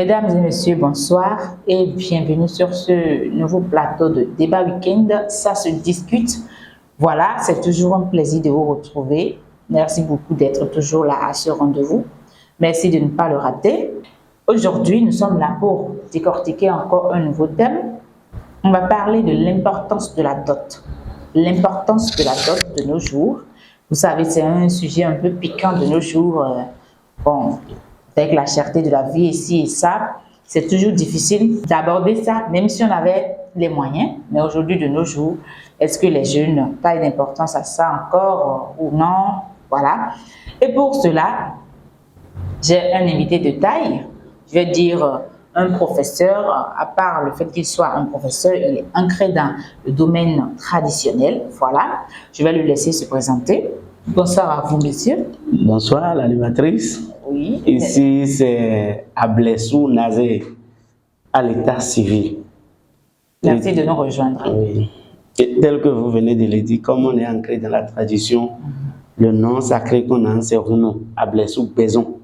Mesdames et messieurs, bonsoir et bienvenue sur ce nouveau plateau de débat week-end. Ça se discute. Voilà, c'est toujours un plaisir de vous retrouver. Merci beaucoup d'être toujours là à ce rendez-vous. Merci de ne pas le rater. Aujourd'hui, nous sommes là pour décortiquer encore un nouveau thème. On va parler de l'importance de la dot. L'importance de la dot de nos jours. Vous savez, c'est un sujet un peu piquant de nos jours. Bon, avec la cherté de la vie ici et ça, c'est toujours difficile d'aborder ça, même si on avait les moyens. Mais aujourd'hui, de nos jours, est-ce que les jeunes taillent d'importance à ça encore ou non? Voilà. Et pour cela, j'ai un invité de taille. Je vais dire un professeur. À part le fait qu'il soit un professeur, il est ancré dans le domaine traditionnel. Voilà. Je vais lui laisser se présenter. Bonsoir à vous, messieurs. Bonsoir, l'animatrice. Oui. Ici, c'est Ablessou Nazé, à l'état civil. Merci de nous rejoindre. Oui. Et tel que vous venez de le dire, comme on est ancré dans la tradition, le nom sacré qu'on a, c'est Rouno, Ablessou Bézon.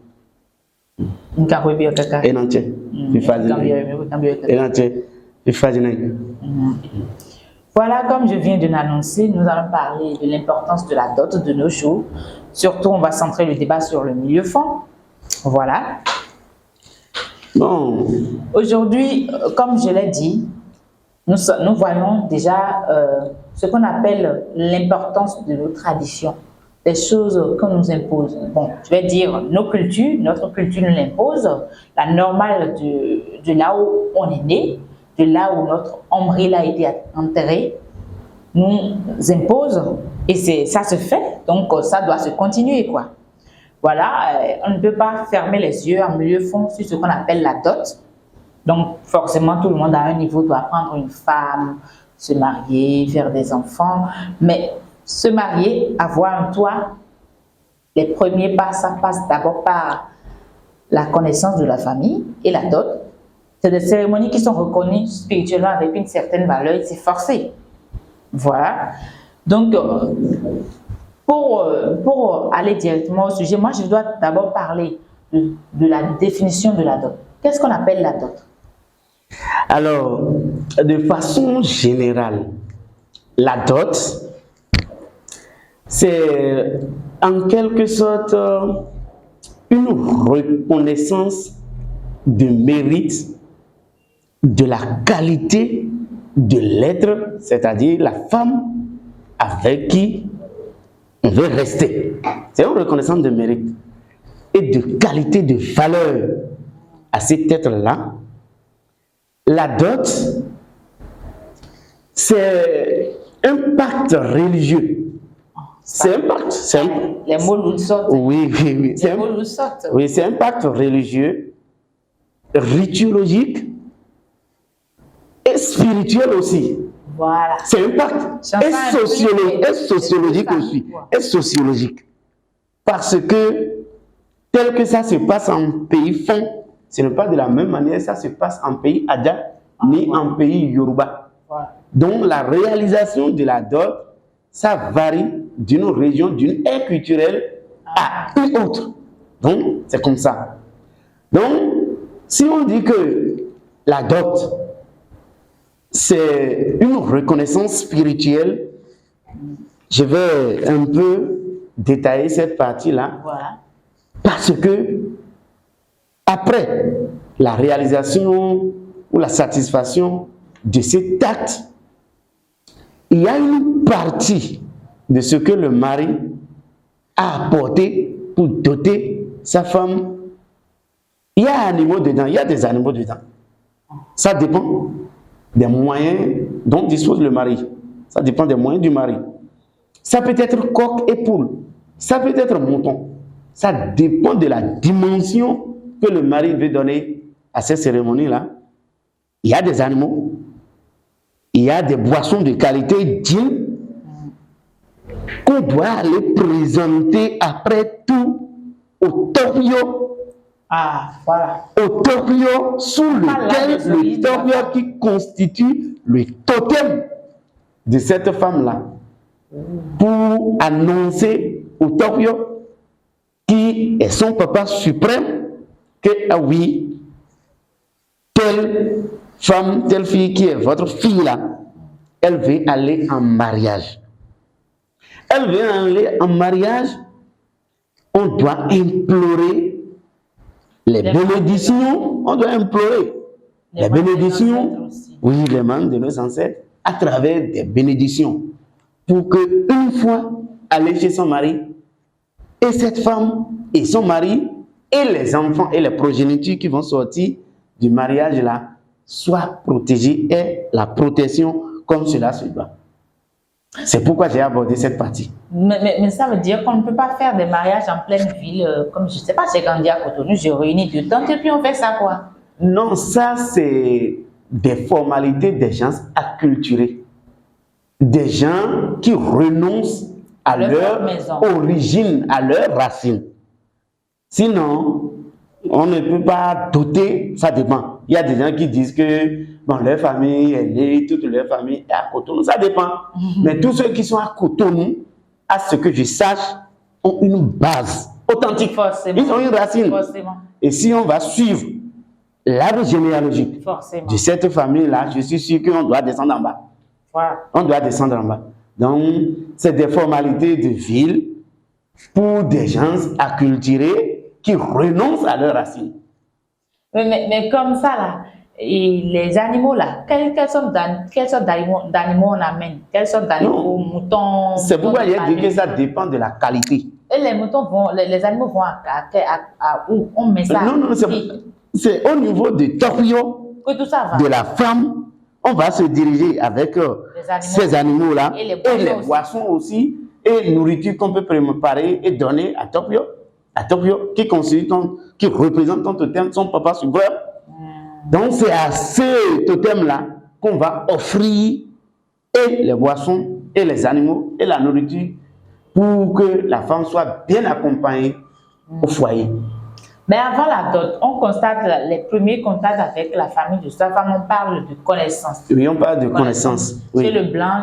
Voilà, comme je viens de l'annoncer, nous allons parler de l'importance de la dot de nos jours. Surtout, on va centrer le débat sur le milieu fond. Voilà. Bon. Aujourd'hui, comme je l'ai dit, nous voyons déjà ce qu'on appelle l'importance de nos traditions, des choses qu'on nous impose. Bon, je vais dire nos cultures, notre culture nous l'impose, la normale de là où on est né, de là où notre ombrelle a été enterré, nous impose et ça se fait, donc ça doit se continuer, quoi. Voilà, on ne peut pas fermer les yeux en milieu fond sur ce qu'on appelle la dot. Donc forcément, tout le monde à un niveau doit prendre une femme, se marier, faire des enfants, mais se marier, avoir un toit, les premiers pas, ça passe d'abord par la connaissance de la famille et la dot. C'est des cérémonies qui sont reconnues spirituellement avec une certaine valeur, c'est forcé. Voilà. Donc, pour aller directement au sujet, moi, je dois d'abord parler de la définition de la dot. Qu'est-ce qu'on appelle la dot? Alors, de façon générale, la dot, c'est en quelque sorte une reconnaissance de mérite de la qualité de l'être, c'est-à-dire la femme avec qui on veut rester. C'est une reconnaissance de mérite et de qualité de valeur à cet être-là. La dot, c'est un pacte religieux. C'est un pacte. Les mots nous sortent. Oui. Oui, c'est un pacte religieux, rituologique et spirituel aussi. Voilà. C'est un pacte et sociologique aussi. Et sociologique. Parce que tel que ça se passe en pays fond, ce n'est pas de la même manière que ça se passe en pays Adja ni en pays Yoruba. Voilà. Donc la réalisation de la dot, ça varie d'une région, d'une ère culturelle à une autre. Donc c'est comme ça. Donc si on dit que la dot, c'est une reconnaissance spirituelle, je vais un peu détailler cette partie-là. Voilà. Parce que après la réalisation ou la satisfaction de cet acte, il y a une partie de ce que le mari a apporté pour doter sa femme. Il y a animaux dedans, il y a des animaux dedans. Ça dépend des moyens dont dispose le mari. Ça dépend des moyens du mari. Ça peut être coq et poule. Ça peut être mouton. Ça dépend de la dimension que le mari veut donner à ces cérémonies-là. Il y a des animaux. Il y a des boissons de qualité digne qu'on doit aller présenter après tout au torio. Ah, voilà. Au torio sous lequel le torio qui constitue le totem de cette femme-là. Pour annoncer au torio qui est son papa suprême que, ah oui, telle femme, telle fille qui est votre fille là, elle veut aller en mariage. Elle veut aller en mariage, on doit implorer les bénédictions, on doit implorer les bénédictions, oui, les membres de nos ancêtres, à travers des bénédictions, pour que une fois aller chez son mari, et cette femme et son mari, et les enfants et les progénitures qui vont sortir du mariage là, soient protégés et la protection comme cela se doit. C'est pourquoi j'ai abordé cette partie. Mais ça veut dire qu'on ne peut pas faire des mariages en pleine ville, comme je ne sais pas, j'ai grandi à Cotonou, j'ai réuni deux tantes et puis on fait ça quoi? Non, ça c'est des formalités des gens acculturés. Des gens qui renoncent à leur origine, à leurs racines. Sinon, on ne peut pas doter, ça dépend. Il y a des gens qui disent que bon, leur famille est née, toute leur famille est à Cotonou, ça dépend. Mais tous ceux qui sont à Cotonou, à ce que je sache, ont une base authentique. Forcément. Ils ont une racine. Forcément. Et si on va suivre l'arbre généalogique de cette famille-là, je suis sûr qu'on doit descendre en bas. Voilà. On doit descendre en bas. Donc, c'est des formalités de ville pour des gens acculturés qui renoncent à leurs racines. Mais comme ça, là, et les animaux, là, quelles sortes d'animaux on amène? Quelles sortes d'animaux, moutons? C'est pourquoi il y a dit que ça dépend de la qualité. Et les moutons vont, les animaux vont à où? On met ça? Non, c'est au niveau de Tokyo, que tout ça va. De la femme. On va se diriger avec ces animaux-là et les boissons aussi et nourriture qu'on peut préparer et donner à Tokyo, qui représente ton totem, son papa souverain. Donc c'est à ce totem-là qu'on va offrir et les boissons et les animaux et la nourriture pour que la femme soit bien accompagnée au foyer. Mais avant la dot, on constate les premiers contacts avec la famille de sa femme, on parle de connaissance. Oui, on parle de connaissance. Oui. Chez le blanc,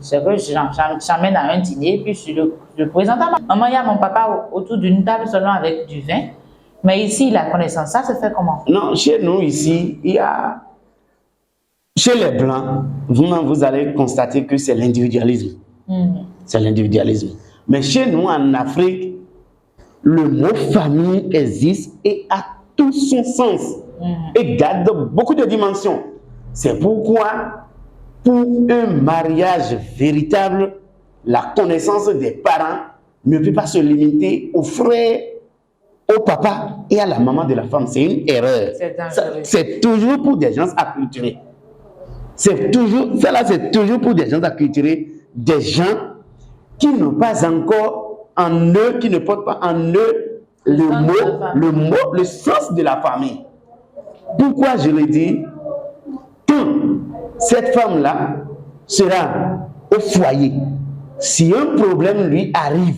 c'est vrai, j'emmène à un dîner, puis je présente à maman, il y a mon papa autour d'une table seulement avec du vin. Mais ici, la connaissance, ça se fait comment? Non, chez nous, ici, il y a... Chez les blancs, vous allez constater que c'est l'individualisme. C'est l'individualisme. Mais chez nous, en Afrique, le mot famille existe et a tout son sens et garde beaucoup de dimensions. C'est pourquoi, pour un mariage véritable, la connaissance des parents ne peut pas se limiter aux frères, au papa et à la maman de la femme. C'est une erreur. C'est toujours pour des gens acculturés. C'est toujours pour des gens acculturés, des gens qui n'ont pas encore en eux, qui ne portent pas en eux le sens de la famille. Pourquoi je le dis? Quand cette femme-là sera au foyer, si un problème lui arrive,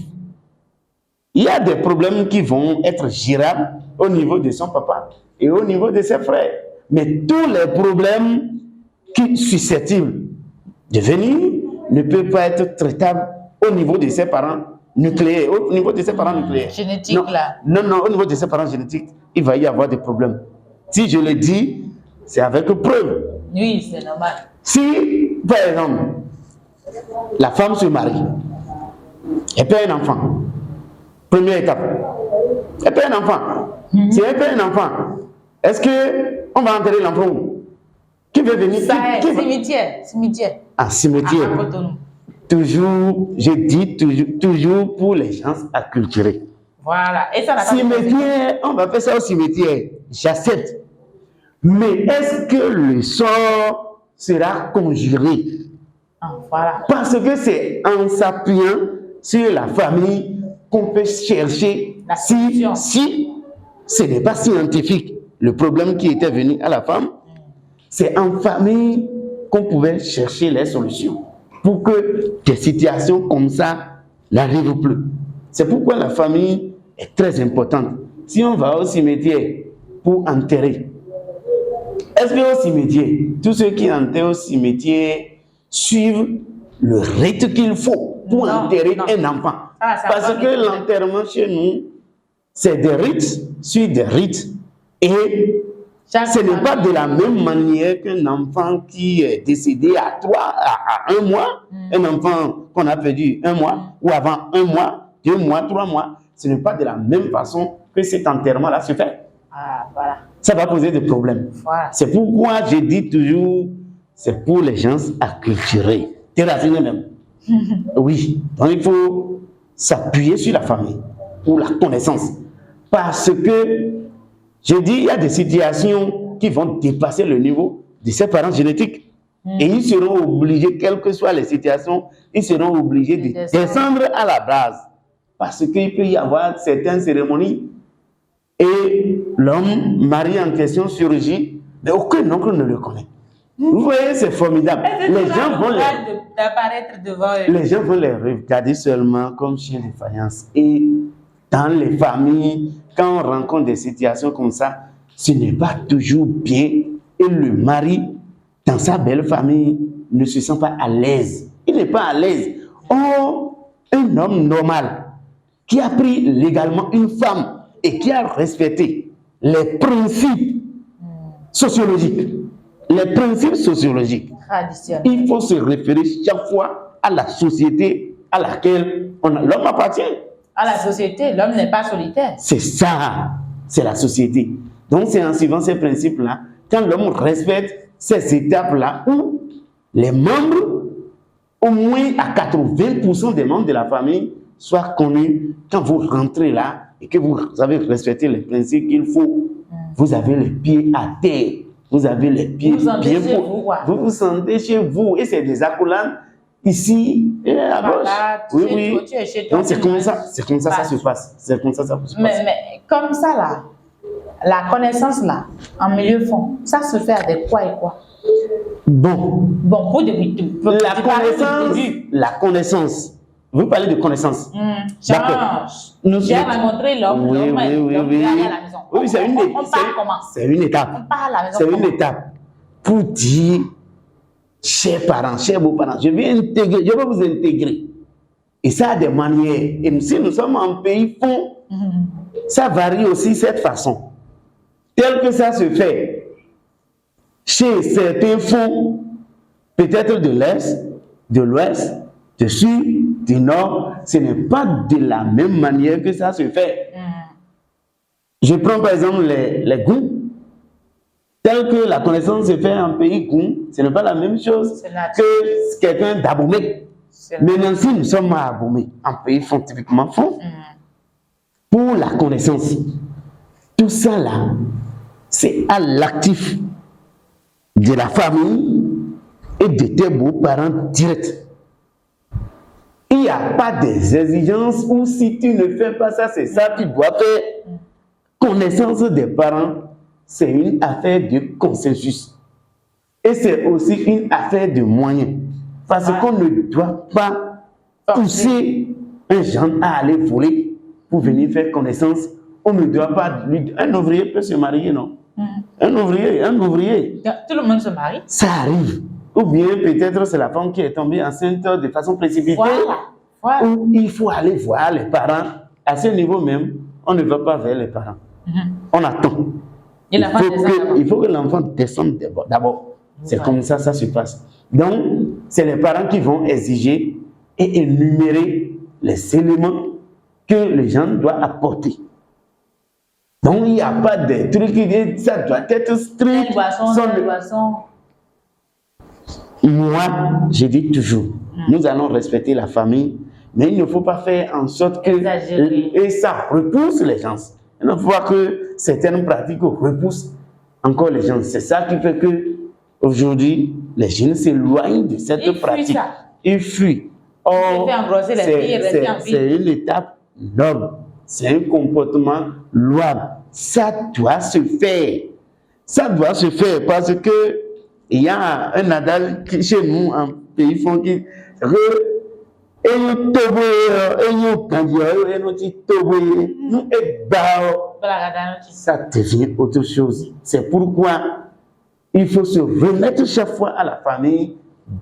il y a des problèmes qui vont être gérables au niveau de son papa et au niveau de ses frères. Mais tous les problèmes qui sont susceptibles de venir ne peuvent pas être traitables au niveau de ses parents nucléaires, au niveau de ses parents nucléaires. Génétique, non, là. Non, au niveau de ses parents génétiques, il va y avoir des problèmes. Si je le dis, c'est avec preuve. Oui, c'est normal. Si, par exemple, la femme se marie, elle perd un enfant, première étape, elle perd un enfant. Si elle perd un enfant, est-ce qu'on va enterrer l'enfant où? Qui veut venir? Cimetière. Ah, cimetière. Toujours, je dis toujours pour les gens acculturés. Voilà. Et ça, cimetière, on va faire ça au cimetière. J'accepte. Mais est-ce que le sort sera conjuré? Voilà. Parce que c'est en s'appuyant sur la famille qu'on peut chercher si ce n'est pas scientifique. Le problème qui était venu à la femme, c'est en famille qu'on pouvait chercher les solutions pour que des situations comme ça n'arrivent plus. C'est pourquoi la famille est très importante. Si on va au cimetière pour enterrer, est-ce qu'au cimetière, tous ceux qui enterrent au cimetière suivent le rite qu'il faut pour enterrer un enfant? Parce que l'enterrement chez nous, c'est des rites sur des rites et Ce n'est pas de la même manière qu'un enfant qui est décédé à 1 mois, un enfant qu'on a perdu 1 mois, ou avant 1 mois, 2 mois, 3 mois. Ce n'est pas de la même façon que cet enterrement-là se fait. Voilà. Ça va poser des problèmes. Voilà. C'est pourquoi je dis toujours, c'est pour les gens acculturés, déracinés même. Oui, donc il faut s'appuyer sur la famille pour la connaissance. Parce que, je dis, il y a des situations qui vont dépasser le niveau de ses parents génétiques. Et ils seront obligés, quelles que soient les situations, ils seront obligés de descendre à la base. Parce qu'il peut y avoir certaines cérémonies et l'homme marié en question surgit, mais aucun oncle ne le connaît. Vous voyez, c'est formidable. Les gens vont les regarder seulement comme chiens de faïence. Et dans les familles, quand on rencontre des situations comme ça, ce n'est pas toujours bien. Et le mari, dans sa belle famille, ne se sent pas à l'aise. Il n'est pas à l'aise. Or, un homme normal qui a pris légalement une femme et qui a respecté les principes sociologiques, il faut se référer chaque fois à la société à laquelle l'homme appartient. À la société, l'homme n'est pas solitaire. C'est ça, c'est la société. Donc c'est en suivant ces principes-là, quand l'homme respecte ces étapes-là, où les membres, au moins à 80% des membres de la famille, soient connus, quand vous rentrez là et que vous avez respecté les principes qu'il faut, vous avez les pieds à terre, vous avez les pieds bien forts. Vous vous sentez chez vous et c'est des accolades ici et à gauche. Oui. Donc c'est comme ça, ça se passe. C'est comme ça se passe. Mais comme ça là, la connaissance là, en milieu fond, ça se fait avec quoi et quoi? Bon, pour débuter. La connaissance. Vous parlez de connaissance. D'accord. J'ai rencontré l'homme, oui, à la maison. Oui, c'est une étape. On part à la maison. C'est une étape pour dire, chers parents, chers beaux-parents, je vais vous intégrer. Et ça a des manières. Et si nous sommes en pays fond, ça varie aussi cette façon. Tel que ça se fait chez certains fonds, peut-être de l'Est, de l'Ouest, du Sud, du Nord, ce n'est pas de la même manière que ça se fait. Je prends par exemple les goûts. Tel que la connaissance se fait en pays goût, ce n'est pas la même chose que quelqu'un d'Abomey. Maintenant, si nous sommes à Abomey, en pays fond, typiquement fond, pour la connaissance, tout ça là, c'est à l'actif de la famille et de tes beaux-parents directs. Il n'y a pas des exigences où si tu ne fais pas ça, c'est ça, tu dois faire. Connaissance des parents, c'est une affaire de consensus. Et c'est aussi une affaire de moyens. Parce qu'on ne doit pas pousser un jeune à aller voler pour venir faire connaissance. On ne doit pas lui... Un ouvrier peut se marier, non? Un ouvrier. Tout le monde se marie. Ça arrive. Ou bien peut-être c'est la femme qui est tombée enceinte de façon précipitée. Voilà. Ou il faut aller voir les parents. À ce niveau même, on ne va pas vers les parents. On attend. Il faut que l'enfant descende d'abord. C'est comme ça se passe. Donc, c'est les parents qui vont exiger et énumérer les éléments que les gens doivent apporter. Donc, il n'y a pas de trucs qui disent ça doit être strict. Moi, je dis toujours, nous allons respecter la famille, mais il ne faut pas faire en sorte que... Et ça repousse les gens. Il ne faut pas que certaines pratiques repoussent encore les gens. C'est ça qui fait que aujourd'hui, les jeunes s'éloignent de cette pratique. Ils fuient. Or, c'est une étape noble. C'est un comportement louable. Ça doit se faire. Ça doit se faire parce que il y a un adage chez nous en pays fond qui ça devient autre chose. C'est pourquoi il faut se remettre chaque fois à la famille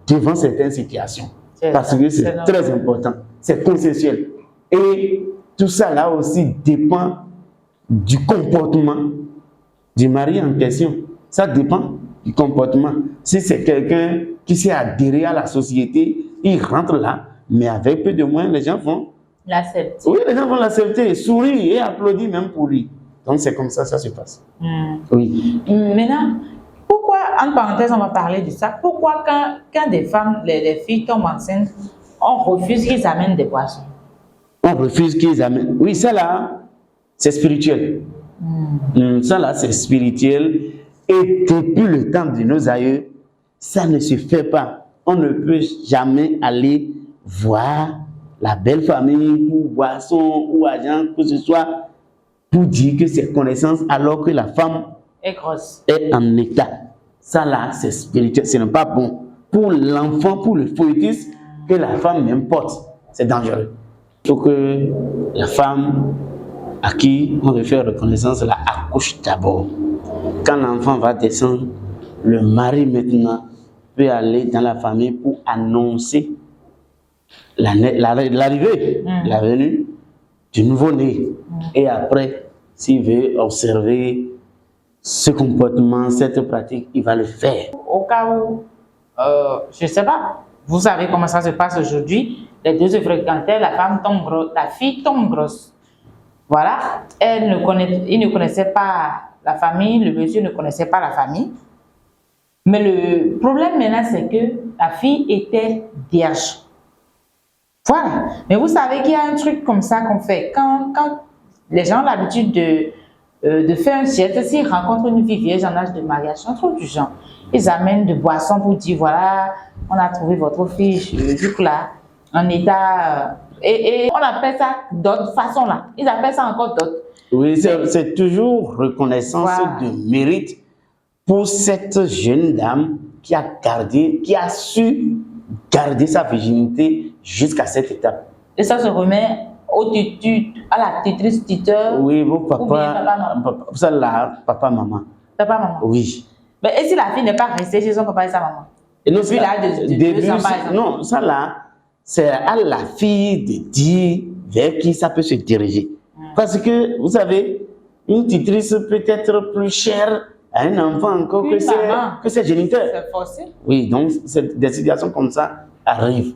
devant certaines situations. Parce que c'est très important. C'est consensuel. Et tout ça là aussi dépend du comportement du mari en question. Ça dépend du comportement. Si c'est quelqu'un qui s'est adhéré à la société, il rentre là, mais avec peu de moyens, les gens vont l'accepter. Oui, les gens vont l'accepter, sourire et applaudir même pour lui. Donc c'est comme ça se passe. Oui. Maintenant, pourquoi, en parenthèse, on va parler de ça, pourquoi quand des femmes, les filles tombent enceintes, on refuse qu'ils amènent des boissons? On refuse qu'ils amènent. Oui, ça là, c'est spirituel. Ça là, c'est spirituel. Et depuis le temps de nos aïeux, ça ne se fait pas. On ne peut jamais aller voir la belle famille pour boisson ou argent, que ce soit pour dire que c'est connaissance alors que la femme est grosse, est en état. Ça là, c'est spirituel, ce n'est pas bon. Pour l'enfant, pour le fœtus, que la femme m'importe, c'est dangereux. Il faut que la femme à qui on veut faire reconnaissance la accouche d'abord. Quand l'enfant va descendre, le mari maintenant peut aller dans la famille pour annoncer l'arrivée, la venue du nouveau-né. Et après, s'il veut observer ce comportement, cette pratique, il va le faire. Au cas où, je ne sais pas, vous savez comment ça se passe aujourd'hui, les deux se fréquentaient, la femme tombe grosse, la fille tombe grosse. Voilà, il ne connaissait pas la famille, le monsieur ne connaissait pas la famille. Mais le problème maintenant, c'est que la fille était vierge. Voilà. Mais vous savez qu'il y a un truc comme ça qu'on fait. Quand les gens ont l'habitude de faire un geste, s'ils rencontrent une fille vierge en âge de mariage, ils sont trop du genre. Ils amènent de boissons pour dire, voilà, on a trouvé votre fille là, en état... Et on appelle ça d'autres façons là. Ils appellent ça encore d'autres. Oui, c'est toujours reconnaissance de mérite pour cette jeune dame qui a su garder sa virginité jusqu'à cette étape. Et ça se remet à la tutrice tuteur. Oui, vos papa, ça là, papa, maman. Papa, maman. Oui. Mais et si la fille n'est pas restée chez son papa et sa maman? Et non, depuis l'âge de 2 ans, par exemple. Non, ça là, c'est à la fille de dire vers qui ça peut se diriger. Parce que, vous savez, une tutrice peut être plus chère à un enfant encore que ses géniteurs. C'est forcé. Oui, donc des situations comme ça arrivent.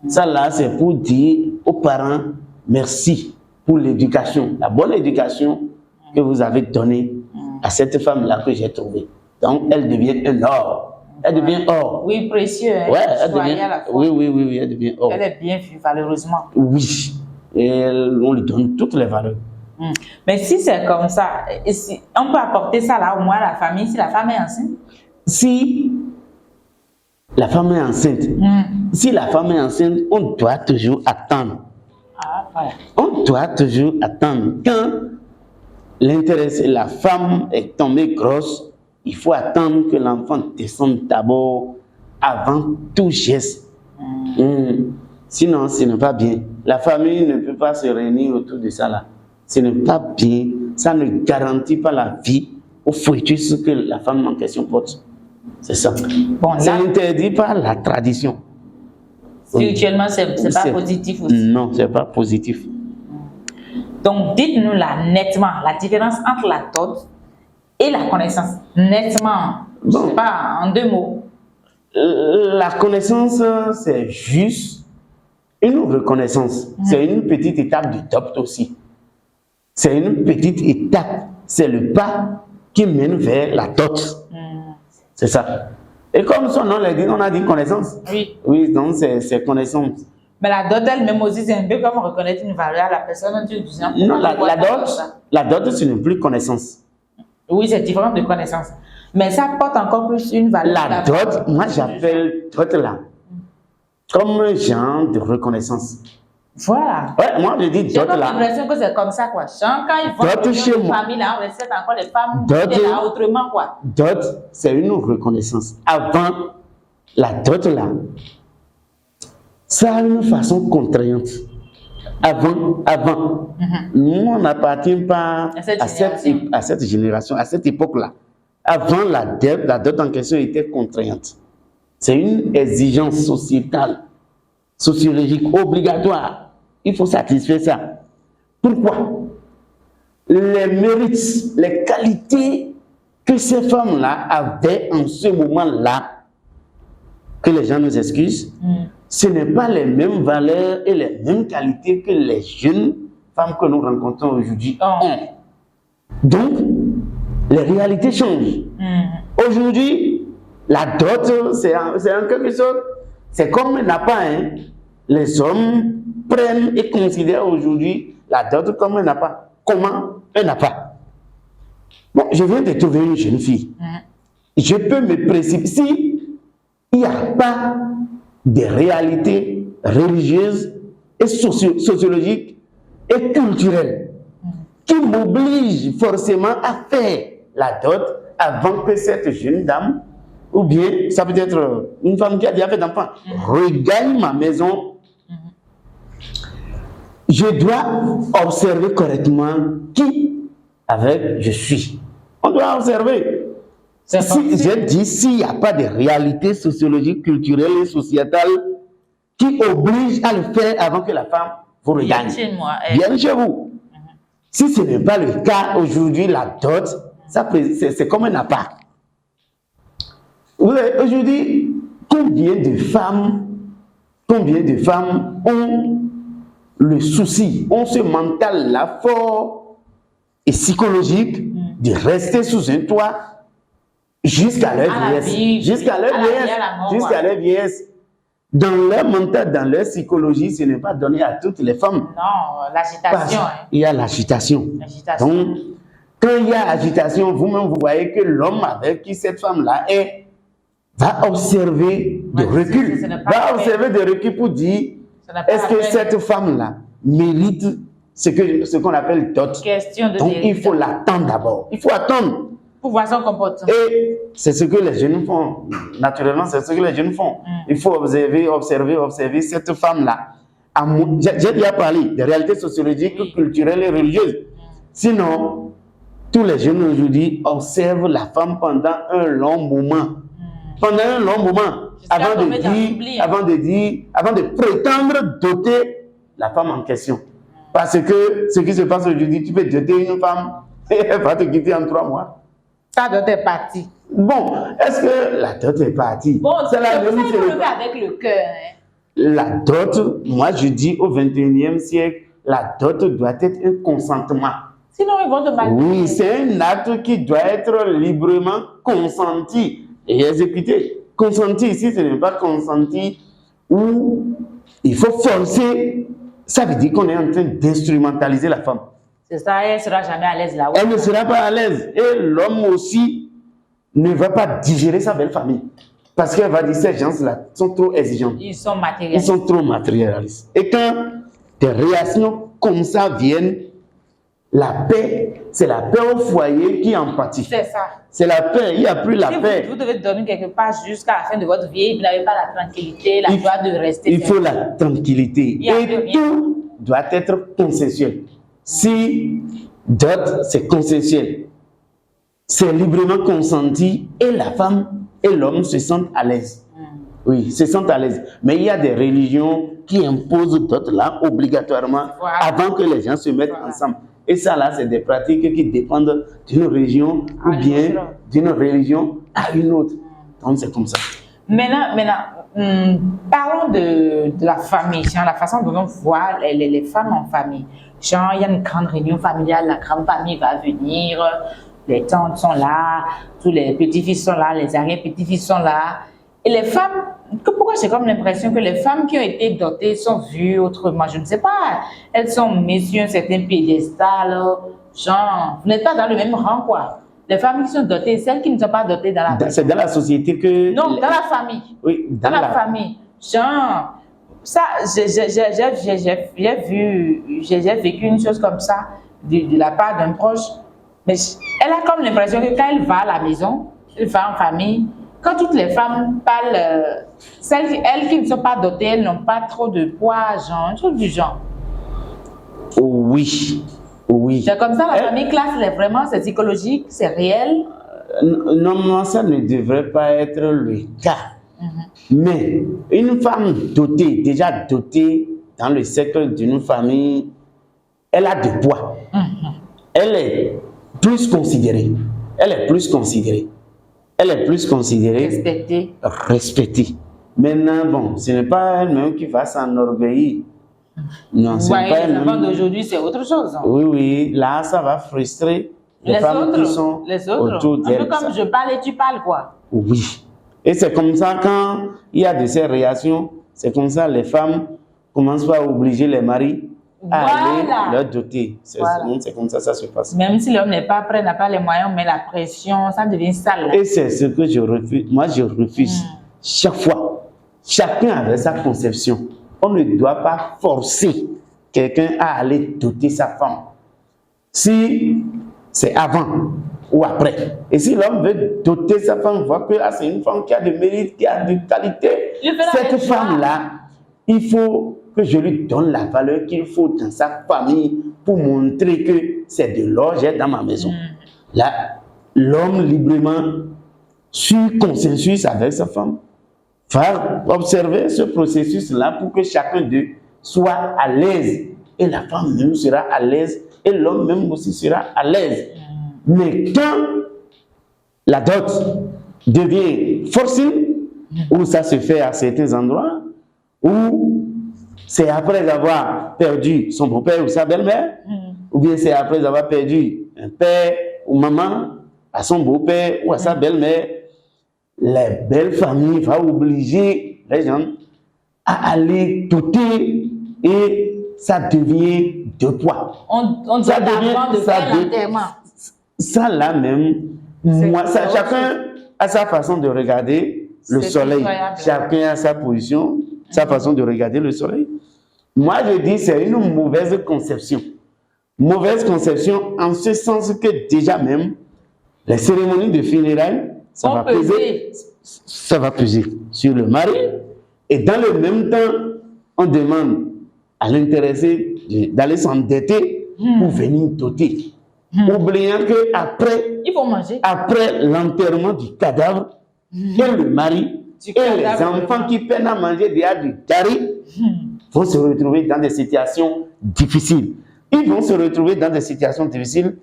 Ça là, c'est pour dire aux parents merci pour l'éducation, la bonne éducation que vous avez donnée à cette femme-là que j'ai trouvée. Donc, elle devient un or. Elle devient or. Oui, précieux. Hein? Ouais, elle devient, oui, elle devient or. Elle est bien vue, valeureusement. Oui, et on lui donne toutes les valeurs. Mais si c'est comme ça, on peut apporter ça là au moins à la famille si la femme est enceinte? Si la femme est enceinte, si la femme est enceinte, on doit toujours attendre. Ah, voilà. On doit toujours attendre. Quand l'intéressé, la femme est tombée grosse, il faut attendre que l'enfant descende d'abord avant tout geste. Sinon, ce n'est pas bien. La famille ne peut pas se réunir autour de ça là. Ce n'est pas bien. Ça ne garantit pas la vie au fœtus que la femme en question porte. C'est ça. Bon, c'est interdit par la tradition. Spirituellement, c'est pas positif aussi. Non, c'est pas positif. Donc, dites-nous là nettement la différence entre la dot et la connaissance. Nettement, je ne sais pas, en 2 mots. La connaissance, c'est juste une reconnaissance. C'est une petite étape du dot aussi. C'est une petite étape. C'est le pas qui mène vers la dot. C'est ça. Et comme son nom l'a dit, on a dit connaissance. Oui. Oui, donc c'est connaissance. Mais la dot elle-même aussi, c'est un peu comme reconnaître une valeur à la personne. Non, la dot, ce n'est plus connaissance. Oui, c'est différent de connaissance. Mais ça porte encore plus une valeur. La dot, moi j'appelle dot là comme un genre de reconnaissance. Voilà. Ouais, moi je dis dot là. J'ai l'impression que c'est comme ça quoi. Genre, quand ils vont dans une famille là, on respecte encore les femmes là autrement quoi. Dot, c'est une reconnaissance. Avant la dot là, ça a une façon contraignante. Avant, nous on n'appartient pas à cette génération, à cette époque-là. Avant, la dot en question était contraignante. C'est une exigence sociétale, sociologique, obligatoire. Il faut satisfaire ça. Pourquoi? Les mérites, les qualités que ces femmes-là avaient en ce moment-là, que les gens nous excusent, ce n'est pas les mêmes valeurs et les mêmes qualités que les jeunes femmes que nous rencontrons aujourd'hui ont. Donc, les réalités changent. Aujourd'hui, la dot, c'est en quelque sorte, c'est comme un appât. Les hommes prennent et considèrent aujourd'hui la dot comme un appât. Comment un appât? Bon, je viens de trouver une jeune fille. Je peux me précipiter. Si il n'y a pas de réalité religieuse et sociologique et culturelle qui m'oblige forcément à faire la dot avant que cette jeune dame, ou bien ça peut être une femme qui a déjà fait d'enfant, regagne ma maison, je dois observer correctement qui avec je suis. On doit observer. J'ai dit, s'il n'y a pas de réalité sociologique, culturelle et sociétale qui oblige à le faire avant que la femme vous regagne. Viens chez vous. Si ce n'est pas le cas aujourd'hui, la dot, c'est comme un appât. Aujourd'hui, combien de femmes ont le souci, ont ce mental-là fort et psychologique de rester sous un toit jusqu'à leur vieillesse. Jusqu'à leur vieillesse. Dans leur mental, dans leur psychologie, ce n'est pas donné à toutes les femmes. Non, l'agitation. Il y a l'agitation. Donc, quand il y a agitation, vous-même, vous voyez que l'homme avec qui cette femme-là est va observer de recul. Va observer de recul pour dire, est-ce que cette femme-là mérite ce qu'on appelle dot? Donc, il faut l'attendre d'abord. Il faut attendre. Pour voir son comportement. Et c'est ce que les jeunes font. Naturellement, c'est ce que les jeunes font. Il faut observer cette femme-là. J'ai déjà parlé des réalités sociologiques, culturelles et religieuses. Sinon, tous les jeunes aujourd'hui observent la femme pendant un long moment. Pendant un long moment. Avant de prétendre doter la femme en question. Parce que ce qui se passe aujourd'hui, tu peux doter une femme et elle va te quitter en 3 mois. Ta dot est partie. Bon, est-ce que la dot est partie? Bon, c'est la même chose. Avec le cœur. La dot, moi je dis au 21e siècle, la dot doit être un consentement. Sinon, ils vont te manipuler. Oui, c'est un acte qui doit être librement consenti et exécuté. Consenti ici, ce n'est pas consenti où il faut forcer. Ça veut dire qu'on est en train d'instrumentaliser la femme. C'est ça, elle ne sera jamais à l'aise là-haut. Elle ne sera pas à l'aise. Et l'homme aussi ne va pas digérer sa belle famille. Parce qu'elle va dire, ces gens-là sont trop exigeants. Ils sont matérialistes. Ils sont trop matérialistes. Et quand des réactions comme ça viennent, la paix, c'est la paix au foyer qui en pâtit. C'est ça. C'est la paix, il n'y a plus la paix. Vous devez dormir quelque part jusqu'à la fin de votre vie, vous n'avez pas la tranquillité, la joie de rester. Il faut la tranquillité. Et tout doit être consensuel. Si dot, c'est consensuel, c'est librement consenti et la femme et l'homme se sentent à l'aise. Oui, se sentent à l'aise. Mais il y a des religions qui imposent dot là obligatoirement avant que les gens se mettent ensemble. Et ça là, c'est des pratiques qui dépendent d'une région ou bien d'une religion à une autre. Donc c'est comme ça. Maintenant, parlons de la famille, la façon dont on voit les femmes en famille. Genre, il y a une grande réunion familiale, la grande famille va venir, les tantes sont là, tous les petits-fils sont là, les arrière-petits-fils sont là. Et les femmes, pourquoi j'ai comme l'impression que les femmes qui ont été dotées sont vues autrement? Je ne sais pas. Elles sont mises sur un certain piédestal, genre, vous n'êtes pas dans le même rang, quoi. Les femmes qui sont dotées, celles qui ne sont pas dotées dans la famille. C'est dans la société que... Non, dans la famille. Oui, dans la famille. Genre, ça, j'ai vécu une chose comme ça de la part d'un proche. Mais elle a comme l'impression que quand elle va à la maison, elle va en famille, quand toutes les femmes parlent, elles qui ne sont pas dotées, elles n'ont pas trop de poids, genre, un truc du genre. Oui, oui. C'est comme ça, la famille classe, vraiment, c'est psychologique, c'est réel. Non, ça ne devrait pas être le cas. Mais une femme dotée, déjà dotée dans le cercle d'une famille, elle a du poids. Elle est plus considérée. elle est plus considérée. Elle est plus considérée. Respectée. Respectée. Maintenant, bon, ce n'est pas elle-même qui va s'enorgueillir. Non, c'est Ouais, pas les enfants elle-même. d'aujourd'hui, c'est autre chose. Hein. Oui, oui, là, ça va frustrer les femmes qui sont autour Un d'elle. peu comme je parle et tu parles, quoi. Oui. Et c'est comme ça, quand il y a de ces réactions, c'est comme ça les femmes commencent à obliger les maris à aller leur doter. C'est comme ça ça se passe. Même si l'homme n'est pas prêt, n'a pas les moyens, mais la pression, ça devient sale. Là. Et c'est ce que je refuse. Moi, je refuse. Chaque fois, chacun avec sa conception. On ne doit pas forcer quelqu'un à aller doter sa femme. Si c'est avant ou après. Et si l'homme veut doter sa femme, voit que c'est une femme qui a de mérite, qui a de qualité, cette femme-là, il faut que je lui donne la valeur qu'il faut dans sa famille pour montrer que c'est de l'or j'ai dans ma maison. Là, l'homme librement, sur consensus avec sa femme, va observer ce processus-là pour que chacun d'eux soit à l'aise. Et la femme même sera à l'aise et l'homme même aussi sera à l'aise. Mais quand la dot devient forcée, où ça se fait à certains endroits, où c'est après avoir perdu son beau-père ou sa belle-mère, ou bien c'est après avoir perdu un père ou maman à son beau-père ou à sa belle-mère, les belles familles vont obliger les gens à aller doter et ça devient de poids. On doit apprendre de faire l'enterrement. Ça là même, moi, ça, chacun a sa façon de regarder le soleil. Chacun a sa position, sa façon de regarder le soleil. Moi, je dis c'est une mauvaise conception. Mauvaise conception en ce sens que déjà même, les cérémonies de funérailles, ça va peser sur le mari. Et dans le même temps, on demande à l'intéressé d'aller s'endetter pour venir doter. Oubliant qu'après, il faut manger. Après l'enterrement du cadavre, et le mari et les enfants qui peinent à manger déjà du tari vont se retrouver dans des situations difficiles. Ils vont se retrouver dans des situations difficiles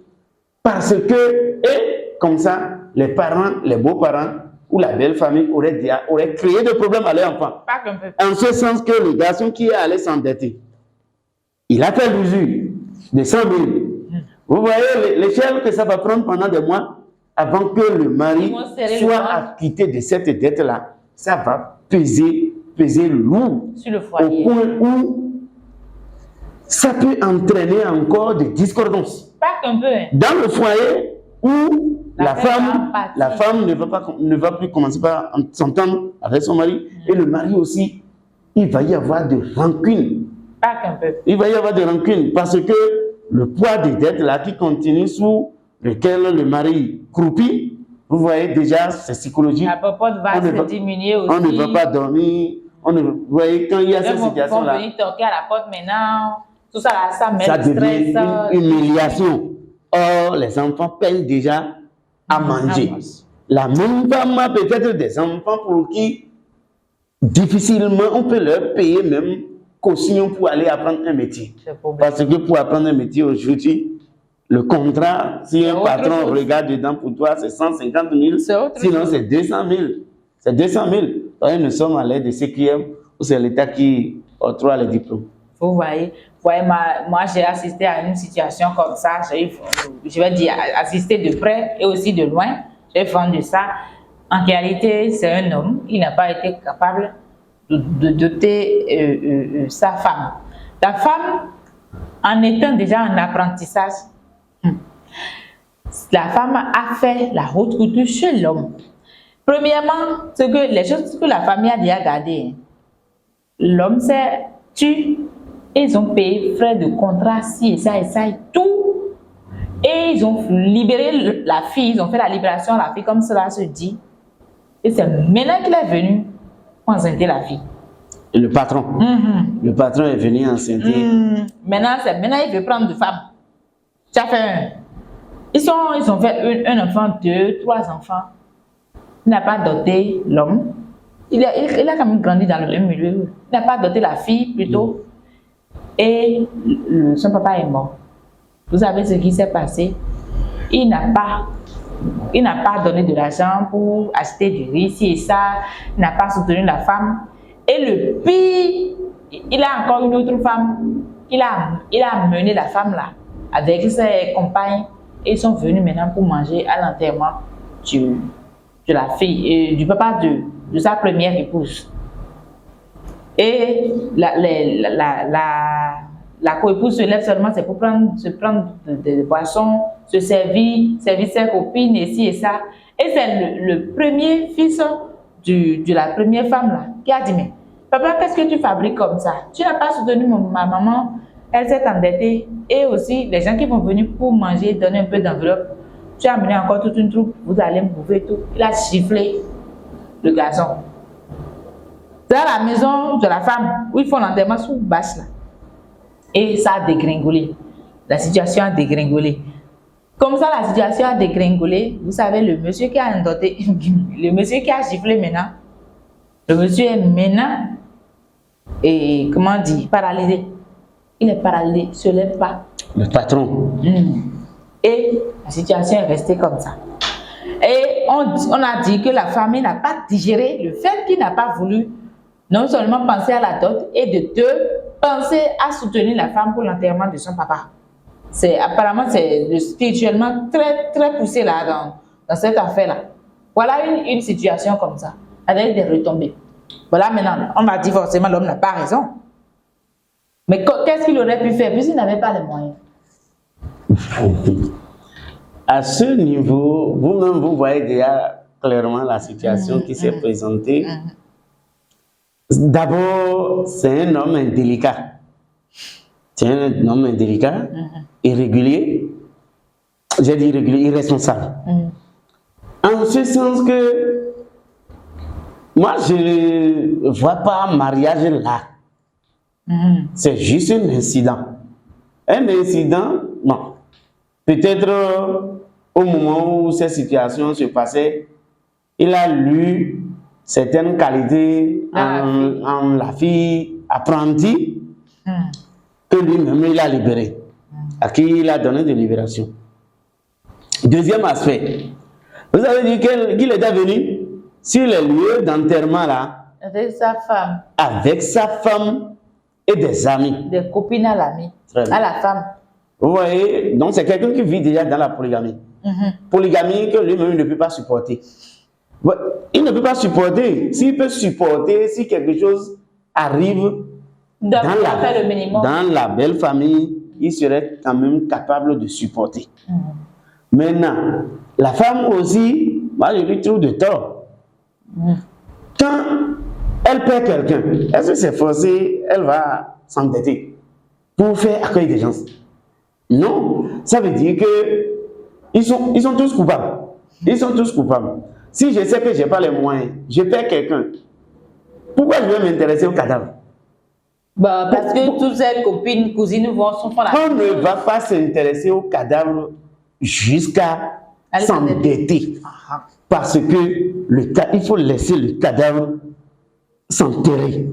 parce que, et comme ça, les parents, les beaux-parents ou la belle famille auraient créé des problèmes à leurs enfants. En ce sens que le garçon qui est allé s'endetter, il a fait l'usure de 100 000. Vous voyez l'échelle que ça va prendre pendant des mois avant que le mari soit acquitté de cette dette-là. Ça va peser lourd sur le foyer. Au point où ça peut entraîner encore des discordances. Pas qu'un peu. Dans le foyer où la femme ne va plus commencer par s'entendre avec son mari et le mari aussi, il va y avoir de rancune. Pas qu'un peu. Il va y avoir de rancune parce que le poids des dettes là qui continue sous lequel le mari croupit, vous voyez déjà, c'est psychologique. La popote va se diminuer aussi. On ne va pas dormir. Vous voyez, quand il y a cette situation-là. On va venir toquer à la porte maintenant. Tout ça, là, ça met ça le stress. Ça devient une humiliation. Or, les enfants peinent déjà à manger. La même femme a peut-être des enfants pour qui, difficilement, on peut leur payer même caution pour aller apprendre un métier. Parce que pour apprendre un métier aujourd'hui, le contrat, si un patron regarde dedans pour toi, c'est 150 000, sinon c'est 200 000. C'est 200 000. Nous sommes à l'aide de CQM, où c'est l'État qui octroie les diplômes. Vous voyez, moi j'ai assisté à une situation comme ça, je vais dire assisté de près et aussi de loin, j'ai vendu ça. En réalité, c'est un homme, il n'a pas été capable de doter sa femme. La femme, en étant déjà en apprentissage, la femme a fait la haute couture chez l'homme. Premièrement, les choses que la famille a déjà gardées, l'homme s'est tué, ils ont payé frais de contrat, ci et ça et tout. Et ils ont libéré la fille, ils ont fait la libération de la fille, comme cela se dit. Et c'est maintenant qu'il est venu enceinter la fille. Et le patron Le patron est venu enceinter. Maintenant, il veut prendre 2 femmes. Ça fait un. Ils ont fait un enfant, 2, 3 enfants. Il n'a pas doté l'homme. Il a quand même grandi dans le même milieu. Il n'a pas doté la fille, plutôt. Et son papa est mort. Vous savez ce qui s'est passé? Il n'a pas Il n'a pas donné de l'argent pour acheter du riz, ci et ça. Il n'a pas soutenu la femme. Et le pire, il a encore une autre femme. Il a mené la femme là avec ses compagnes. Et ils sont venus maintenant pour manger à l'enterrement de la fille, et du papa de sa première épouse. Et la coépouse se lève seulement, c'est pour se prendre des boissons, se servir ses copines, ici et ça. Et c'est le premier fils de la première femme là qui a dit, mais papa, qu'est-ce que tu fabriques comme ça? Tu n'as pas soutenu ma maman, elle s'est endettée. Et aussi, les gens qui vont venir pour manger, donner un peu d'enveloppe, tu as amené encore toute une troupe, vous allez me bouffer tout. Il a sifflé le garçon. Dans la maison de la femme, où ils font l'enterrement sous bâche là. Et ça a dégringolé. La situation a dégringolé. Comme ça, la situation a dégringolé, vous savez, le monsieur qui a endotté, le monsieur qui a giflé maintenant, le monsieur est maintenant, et comment on dit, paralysé. Il est paralysé, il ne se lève pas. Le patron. Et la situation est restée comme ça. Et on a dit que la famille n'a pas digéré le fait qu'il n'a pas voulu non seulement penser à la dot, et de deux, penser à soutenir la femme pour l'enterrement de son papa. Apparemment, c'est spirituellement très, très poussé là dans cette affaire-là. Voilà une situation comme ça, avec des retombées. Voilà, maintenant, on m'a dit forcément l'homme n'a pas raison. Mais qu'est-ce qu'il aurait pu faire puisqu'il n'avait pas les moyens? À ce niveau, vous-même, vous voyez déjà clairement la situation qui s'est présentée. D'abord, c'est un homme indélicat. C'est un homme indélicat, irrégulier. J'ai dit irrégulier, irresponsable. En ce sens que moi, je ne vois pas un mariage là. C'est juste un incident. Un incident, non. Peut-être au moment où cette situation se passait, il a lu certaines qualités en la fille apprentie que lui-même il a libérée, à qui il a donné de libération. Deuxième aspect, vous avez dit qu'il était venu sur les lieux d'enterrement là, avec sa femme. Avec sa femme et des amis. Des copines à l'ami, à la femme. Vous voyez, donc c'est quelqu'un qui vit déjà dans la polygamie. Polygamie que lui-même ne peut pas supporter. Il ne peut pas supporter. S'il peut supporter, si quelque chose arrive dans la belle famille, il serait quand même capable de supporter. Maintenant, la femme aussi, moi je lui trouve de tort. Quand elle perd quelqu'un, est-ce que c'est forcé, elle va s'endetter pour faire accueillir des gens? Non, ça veut dire que ils sont tous coupables. Ils sont tous coupables. Si je sais que je n'ai pas les moyens, je perds quelqu'un, pourquoi je vais m'intéresser au cadavre? Parce que toutes ces copines, cousines sont pas là. On ne va pas s'intéresser au cadavre jusqu'à s'endetter. Parce que il faut laisser le cadavre s'enterrer.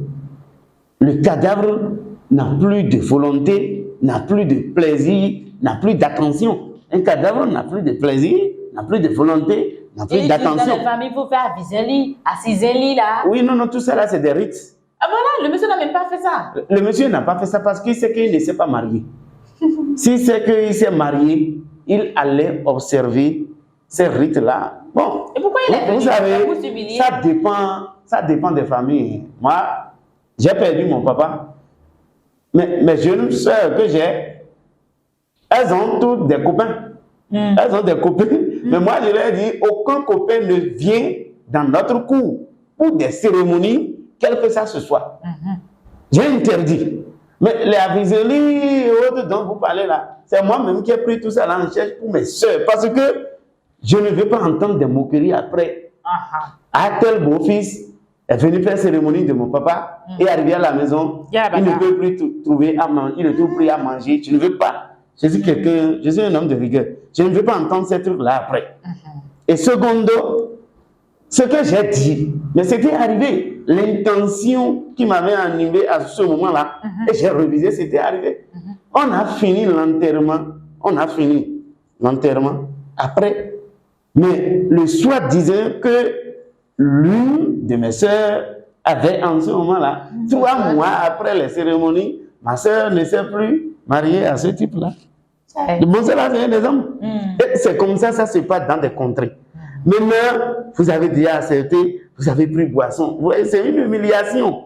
Le cadavre n'a plus de volonté, n'a plus de plaisir, n'a plus d'attention. Un cadavre n'a plus de plaisir, n'a plus de volonté, n'a plus d'attention. Dans les familles, il faut faire assiser là. Oui, non, tout ça là, c'est des rites. Ah voilà, le monsieur n'a même pas fait ça. Le monsieur n'a pas fait ça parce qu'il sait qu'il ne s'est pas marié. S'il sait qu'il s'est marié, il allait observer ces rites-là. Bon, et pourquoi il est venu? Vous savez, ça dépend des familles. Moi, j'ai perdu mon papa. Mais mes jeunes soeurs que j'ai, elles ont toutes des copains. Elles ont des copains. Mais moi, je leur dis, aucun copain ne vient dans notre cour pour des cérémonies, quel que ça se soit. J'ai interdit. Mais les aviseries et autres dont vous parlez là, c'est moi-même qui ai pris tout ça là en charge pour mes soeurs. Parce que je ne veux pas entendre des moqueries après. Ah, tel beau-fils est venu faire cérémonie de mon papa et arrivé à la maison, il ne peut plus trouver à manger, il ne trouve plus à manger. Je ne veux pas. Je suis un homme de rigueur. Je ne veux pas entendre ces trucs-là après. Et secondo, ce que j'ai dit, mais c'était arrivé. L'intention qui m'avait animé à ce moment-là, et j'ai révisé, c'était arrivé. On a fini l'enterrement. Après, Mais le soir disait que l'une de mes sœurs avait en ce moment-là, 3 mois après les cérémonies, ma sœur ne s'est plus mariée à ce type-là. Bon, c'est là, c'est des hommes. Et c'est comme ça se passe dans des contrées. Maintenant, vous avez déjà accepté, vous avez pris boisson. Vous voyez, c'est une humiliation.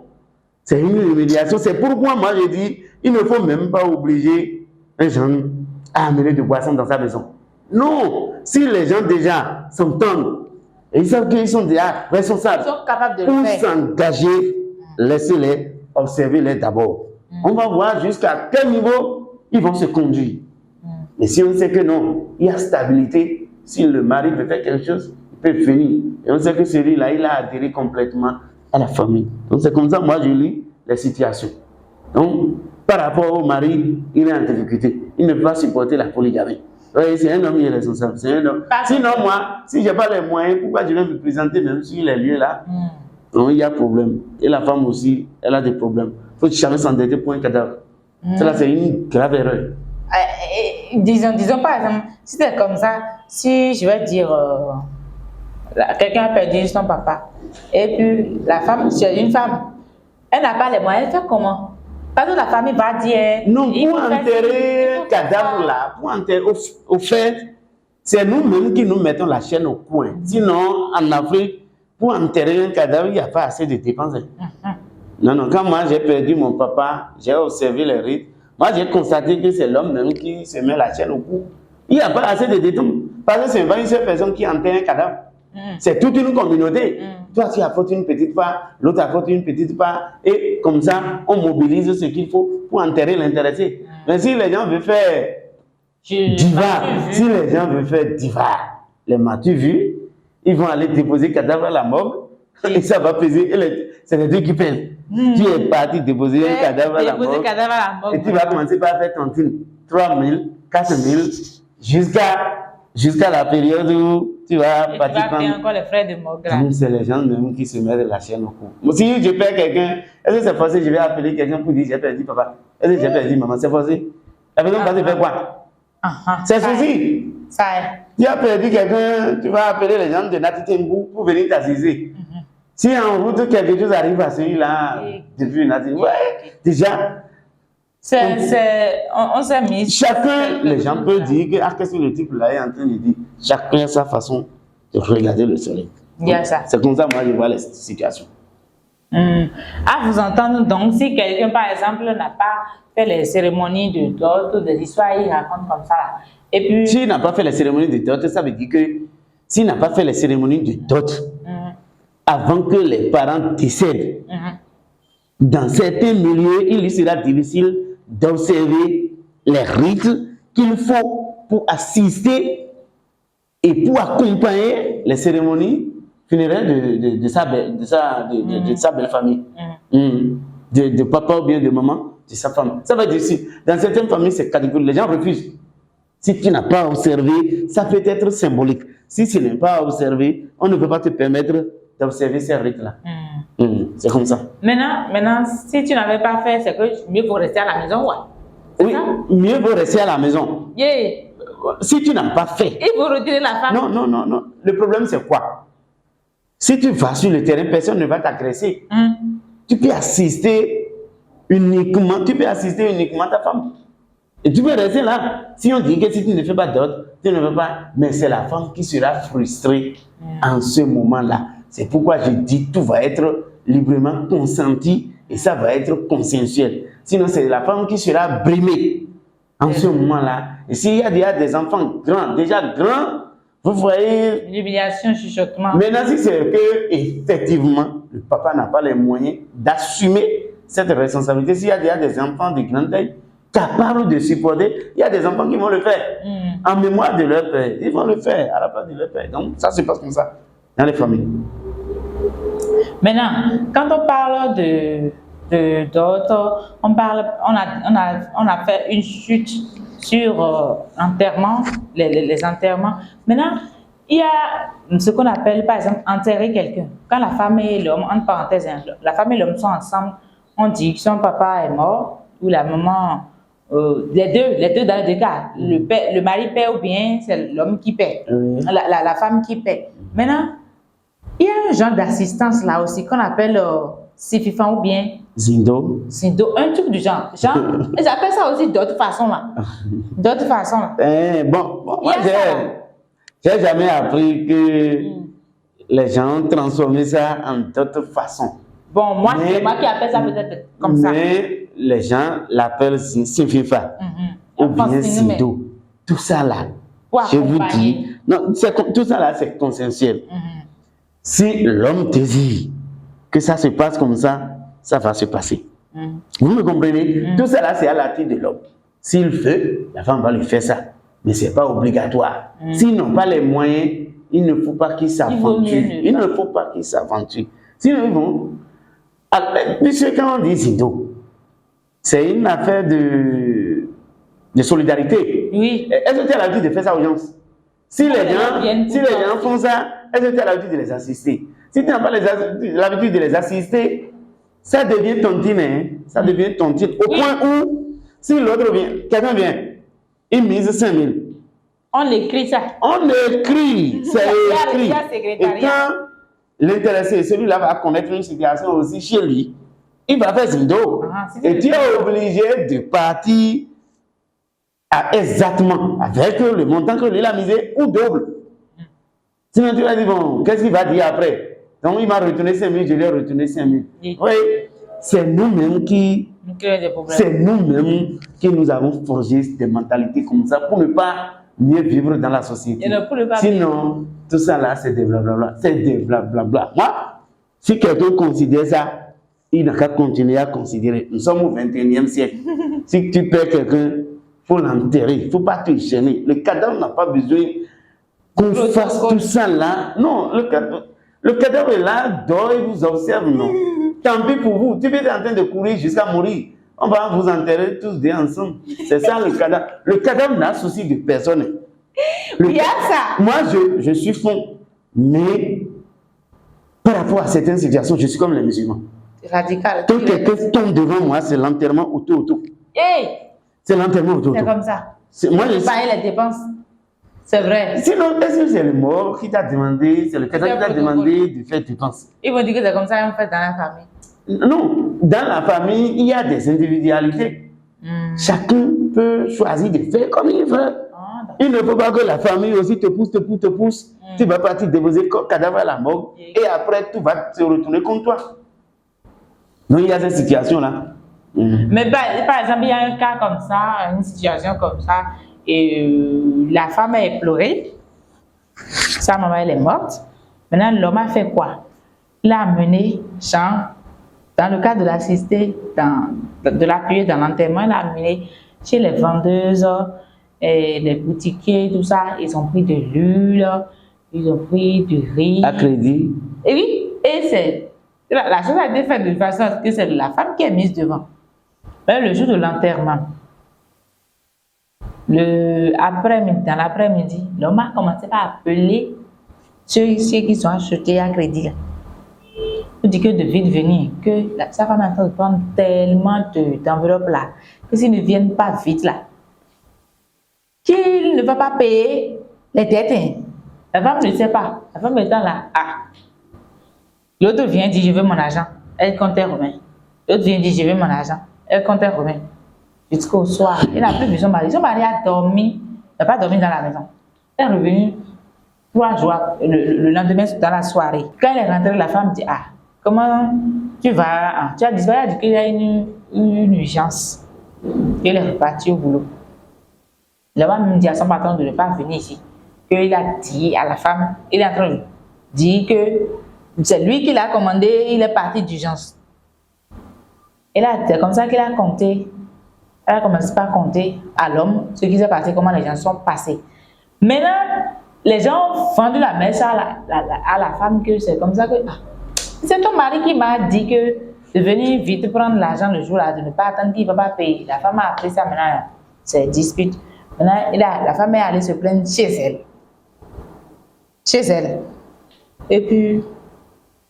C'est une humiliation. C'est pourquoi moi je dis, il ne faut même pas obliger un jeune à amener de boisson dans sa maison. Non, si les gens déjà s'entendent, et ils savent qu'ils sont déjà responsables, ils sont capables de pour le faire. s'engager, laissez-les, observez-les d'abord. On va voir jusqu'à quel niveau ils vont se conduire. Mais si on sait que non, il y a stabilité, si le mari veut faire quelque chose, il peut venir. Et on sait que celui-là, il a adhéré complètement à la famille. Donc c'est comme ça, moi, je lis les situations. Donc, par rapport au mari, il est en difficulté. Il ne peut pas supporter la polygamie. Oui, c'est un homme irresponsable. C'est un homme. Sinon, moi, si je n'ai pas les moyens, pourquoi je vais me présenter même sur les lieux là? Donc, il y a problème. Et la femme aussi, elle a des problèmes. Il faut jamais s'endetter pour un cadavre. Cela, c'est une grave erreur. Disons par exemple, si c'est comme ça, si je vais dire, quelqu'un a perdu son papa, et puis la femme, c'est une femme, elle n'a pas les moyens, elle fait comment? Parce que la famille va dire... Non, pour enterrer un cadavre là, pour enterrer, au fait, c'est nous-mêmes qui nous mettons la chaîne au coin. Sinon, en Afrique, pour enterrer un cadavre, il n'y a pas assez de dépenses. Non, non, quand moi j'ai perdu mon papa, j'ai observé les rites, moi j'ai constaté que c'est l'homme même qui se met la chaîne au cou. Il n'y a pas assez de dépenses. Parce que ce n'est pas une seule personne qui enterre un cadavre. C'est toute une communauté. Toi, tu apportes une petite part, l'autre apporte une petite part, et comme ça, on mobilise ce qu'il faut pour enterrer l'intéressé. Mais si les gens veulent faire diva, les m'as-tu vu, ils vont aller déposer le cadavre à la morgue, et ça va peser, c'est les deux qui pèsent. Tu es parti déposer un cadavre à la morgue, et tu vas commencer par faire tantine, 3 000, 4 000, jusqu'à la période où tu vas partir prendre. Encore les frais de morgue. C'est les gens même qui se mettent la chaîne au cou. Si je perds quelqu'un, est-ce que c'est forcé, je vais appeler quelqu'un pour dire j'ai perdu papa? Est-ce que j'ai perdu maman? C'est forcé? La personne va te faire quoi? C'est souci. Tu as perdu quelqu'un, tu vas appeler les gens de Natitembu pour venir t'assister. Si en route quelque chose arrive à celui-là, depuis Natitembu, déjà. On s'est mis. Chacun, les gens peuvent dire que qu'est-ce que le type là est en train de dire. Chacun a sa façon de regarder le soleil. C'est comme ça, moi, je vois les situations. À vous entendre, donc, si quelqu'un, par exemple, n'a pas fait les cérémonies de dot ou des histoires, il raconte comme ça. Et puis... S'il n'a pas fait les cérémonies de dot, ça veut dire que s'il n'a pas fait les cérémonies de dot, avant que les parents décèdent, dans certains milieux, il lui sera difficile d'observer les rites qu'il faut pour assister et pour accompagner les cérémonies funéraires de sa belle famille, de papa ou bien de maman, de sa femme. Ça veut dire si dans certaines familles, c'est catégorique, les gens refusent. Si tu n'as pas observé, ça peut être symbolique. Si ce n'est pas observé, on ne peut pas te permettre d'observer ces rites-là. C'est comme ça. Maintenant, si tu n'avais pas fait, c'est que mieux vaut rester à la maison, ouais. Oui, mieux vaut rester à la maison. Si tu n'as pas fait. Il faut retirer la femme. Non. Le problème, c'est quoi? Si tu vas sur le terrain, personne ne va t'agresser. Tu peux assister uniquement ta femme. Et tu peux rester là. Si on dit que si tu ne fais pas d'autre, tu ne veux pas. Mais c'est la femme qui sera frustrée en ce moment-là. C'est pourquoi je dis tout va être librement consenti et ça va être consensuel. Sinon, c'est la femme qui sera brimée en ce moment-là. Et s'il y a déjà des enfants déjà grands, vous voyez... L'humiliation, chuchotement. Maintenant, si c'est que, effectivement, le papa n'a pas les moyens d'assumer cette responsabilité, s'il y a déjà des enfants de grande taille capables de supporter, il y a des enfants qui vont le faire. En mémoire de leur père, ils vont le faire à la place de leur père. Donc, ça se passe comme ça dans les familles. Maintenant, quand on parle d'autres, on a fait une chute sur l'enterrement, les enterrements. Maintenant, il y a ce qu'on appelle, par exemple, enterrer quelqu'un. Quand la femme et l'homme, entre parenthèses, la femme et l'homme sont ensemble, on dit que son papa est mort ou la maman les deux dans les deux cas. Le mari paie ou bien c'est l'homme qui paie, la femme qui paie. Maintenant, il y a un genre d'assistance là aussi qu'on appelle Sififan ou bien Zindo. Zindo, un truc du genre. Ils appellent ça aussi d'autres façons là. D'autres façons là. Bon, moi j'ai jamais appris que les gens transformaient ça en d'autres façons. Bon, moi c'est moi qui appelle ça peut-être comme ça. Mais les gens l'appellent Sififa ou bien Zindo. Tout ça là, je vous dis, non, tout ça là c'est consensuel. Si l'homme désire que ça se passe comme ça va se passer. Vous me comprenez? Tout ça là, c'est à la tête de l'homme. S'il veut, la femme va lui faire ça. Mais ce n'est pas obligatoire. S'ils n'ont pas les moyens, il ne faut pas qu'ils s'aventurent. Il ne faut pas qu'ils s'aventurent. Sinon, ils vont. Puisque quand on dit Zindo, c'est une affaire de solidarité. Oui. Est-ce que tu as l'habitude de faire ça aux gens? Si les gens font ça, est-ce que tu as l'habitude de les assister? Si tu n'as pas l'habitude de les assister, ça devient tontine. Hein? Ça devient tontine. Au point où, si l'autre vient, quelqu'un vient, il mise 5 000. On écrit ça. On écrit. C'est écrit. Et quand l'intéressé, celui-là va connaître une situation aussi chez lui, il va faire Zindo. Et tu es obligé de partir exactement avec le montant que lui a misé ou double. Sinon, tu vas dire, bon, qu'est-ce qu'il va dire après? Donc, il m'a retourné 5 000, je lui ai retourné 5 000. Oui, c'est nous-mêmes qui nous avons forgé des mentalités comme ça pour ne pas mieux vivre dans la société. Sinon, tout ça là, c'est des blablabla. C'est des blablabla. Moi, si quelqu'un considère ça, il n'a qu'à continuer à considérer. Nous sommes au 21e siècle. Si tu perds quelqu'un, il faut l'enterrer. Il ne faut pas te gêner. Le cadavre n'a pas besoin qu'on fasse tout ça là. Non, le cadavre est là, dort et vous observe. Non. Tant pis pour vous. Tu es en train de courir jusqu'à mourir. On va vous enterrer tous deux ensemble. C'est ça le cadavre. Le cadavre n'a souci de personne. Il y a ça. Moi, je suis fond. Mais par rapport à certaines situations, je suis comme les musulmans. Radical. Quand quelqu'un tombe devant moi, c'est l'enterrement auto. Hey! C'est l'enterrement auto. C'est comme ça. Moi, je paye les dépenses. C'est vrai. Sinon, est-ce que c'est le mort qui t'a demandé, c'est le cadavre qui t'a demandé de faire dépenses? Ils vont dire que c'est comme ça, en fait, dans la famille. Non, dans la famille, il y a des individualités. Chacun peut choisir de faire comme il veut. Il ne faut pas que la famille aussi te pousse. Tu vas partir déposer le cadavre à la morgue et après, tout va se retourner contre toi. Donc, il y a cette situation-là. Mais par exemple, il y a un cas comme ça, une situation comme ça, et la femme a éploré. Sa maman, elle est morte. Maintenant, l'homme a fait quoi? Il a amené Jean, dans le cas de l'assister, de l'appuyer dans l'enterrement, il a amené chez les vendeuses, et les boutiquiers, tout ça. Ils ont pris de l'huile, ils ont pris du riz. À crédit. Et oui, et la chose a été faite de façon à ce que c'est la femme qui est mise devant. Mais le jour de l'enterrement, dans l'après-midi, l'homme a commencé à appeler ceux qui sont achetés à crédit. Il dit que de vite venir, que sa femme est en train de prendre tellement d'enveloppes là, que s'ils ne viennent pas vite là, qu'il ne va pas payer les dettes. La femme ne sait pas. La femme étant là, l'autre vient dire je veux mon argent. Elle comptait remet. L'autre vient dire je veux mon argent. Elle comptait remet. Jusqu'au soir. Il n'a plus vu son mari. Son mari a dormi. Il n'a pas dormi dans la maison. Elle est revenue 3 jours le lendemain dans la soirée. Quand elle est rentrée, la femme dit comment tu vas? Tu as disparu. Elle a dit qu'il y a une urgence. Elle est repartie au boulot. L'homme me dit à son patron de ne pas venir ici. Qu'il a dit à la femme, il est en train de dire que c'est lui qui l'a commandé, il est parti d'urgence. Et là, c'est comme ça qu'il a compté. Elle a commencé par compter à l'homme ce qui s'est passé, comment les gens sont passés. Maintenant, les gens ont vendu la messe à la femme que c'est comme ça que c'est ton mari qui m'a dit que de venir vite prendre l'argent le jour-là, de ne pas attendre qu'il ne va pas payer. La femme a appris ça maintenant, c'est dispute. Maintenant, la femme est allée se plaindre chez elle. Et puis,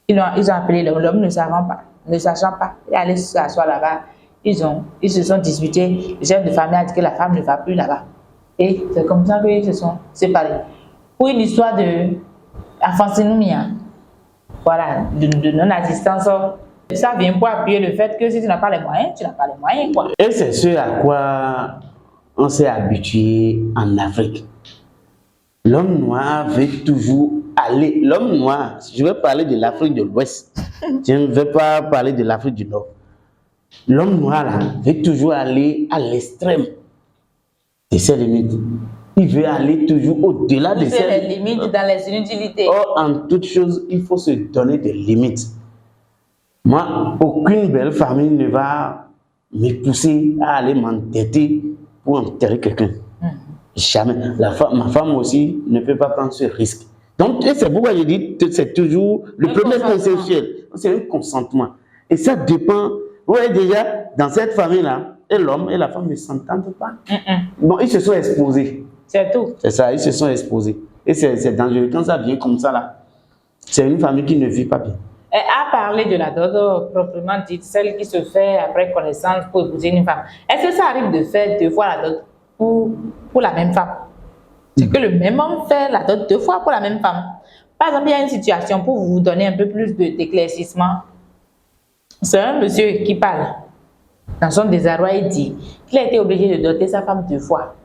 ils ont appelé l'homme ne sachant pas. Il est allé s'asseoir là-bas. ils se sont disputés. Le chef de famille a dit que la femme ne va plus là-bas. Et c'est comme ça qu'ils se sont séparés. Pour une histoire de Afansinomia, voilà, de non-assistance, ça vient pour appuyer le fait que si tu n'as pas les moyens, tu n'as pas les moyens, quoi. Et c'est ce à quoi on s'est habitué en Afrique. L'homme noir veut toujours aller. L'homme noir, je vais parler de l'Afrique de l'Ouest. Je ne vais pas parler de l'Afrique du Nord. L'homme noir là, veut toujours aller à l'extrême de ses limites. Il veut aller toujours au-delà de ses limites dans les inutilités. Or, en toute chose, il faut se donner des limites. Moi, aucune belle famille ne va me pousser à aller m'entêter pour enterrer quelqu'un. Jamais. Ma femme aussi ne peut pas prendre ce risque. Donc, c'est pourquoi je dis que c'est toujours le premier consensuel. C'est un consentement. Et ça dépend. Vous voyez déjà, dans cette famille-là, et l'homme et la femme ne s'entendent pas. Bon, ils se sont exposés. C'est tout. C'est ça, ils se sont exposés. Et c'est dangereux. Quand ça vient comme ça, là, c'est une famille qui ne vit pas bien. Et à parler de la dot proprement dite, celle qui se fait après connaissance pour épouser une femme, est-ce que ça arrive de faire 2 fois la dot pour la même femme? C'est que le même homme fait la dot 2 fois pour la même femme. Par exemple, il y a une situation pour vous donner un peu plus d'éclaircissement. C'est un monsieur qui parle. Dans son désarroi, il dit qu'il a été obligé de doter sa femme 2 fois.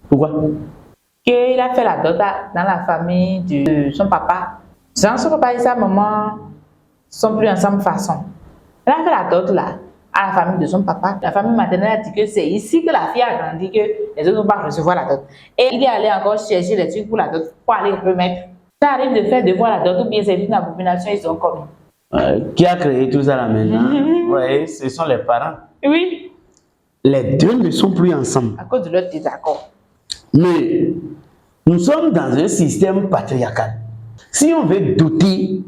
Pourquoi? Qu'il a fait la dot dans la famille de son papa. Dans son papa et sa maman sont plus ensemble façon. Elle a fait la dot là à la famille de son papa. La famille maternelle a dit que c'est ici que la fille a grandi, que les autres ne vont pas recevoir la dot. Et il est allé encore chercher les trucs pour la dot, pour aller remettre. Ça arrive de faire 2 fois la dot ou bien c'est une abomination, ils ont commis. Qui a créé tout ça là maintenant? Oui, ce sont les parents. Oui. Les deux ne sont plus ensemble. À cause de leur désaccord. Mais nous sommes dans un système patriarcal. Si on veut doter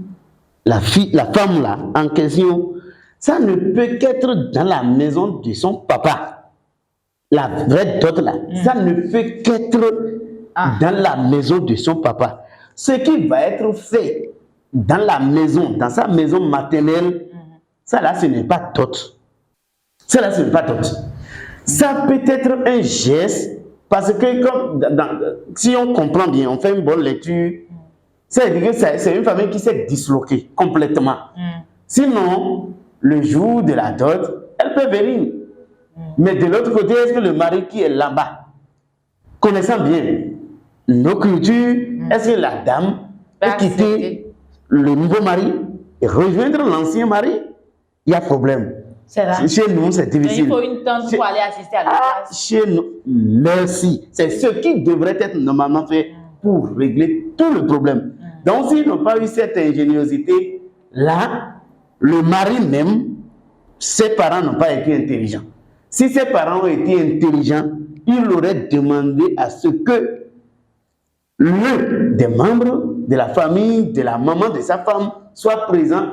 la femme là en question, ça ne peut qu'être dans la maison de son papa. La vraie dot là, ça ne peut qu'être dans la maison de son papa. Ce qui va être fait dans la maison, dans sa maison maternelle, ça là, ce n'est pas dot. Ça là, ce n'est pas dot. Ça peut être un geste, parce que comme si on comprend bien, on fait une bonne lecture, c'est-à-dire que c'est une famille qui s'est disloquée complètement. Sinon, le jour de la dot, elle peut venir. Mais de l'autre côté, est-ce que le mari qui est là-bas, connaissant bien nos cultures, est-ce que la dame peut quitter le nouveau mari et rejoindre l'ancien mari? Il y a problème. Chez nous, c'est difficile. Il faut une tante pour aller assister à la classe. Chez nous, merci. C'est ce qui devrait être normalement fait pour régler tout le problème. Donc, s'ils n'ont pas eu cette ingéniosité, là, le mari même, ses parents n'ont pas été intelligents. Si ses parents ont été intelligents, il aurait demandé à ce que l'un des membres de la famille, de la maman de sa femme, soit présent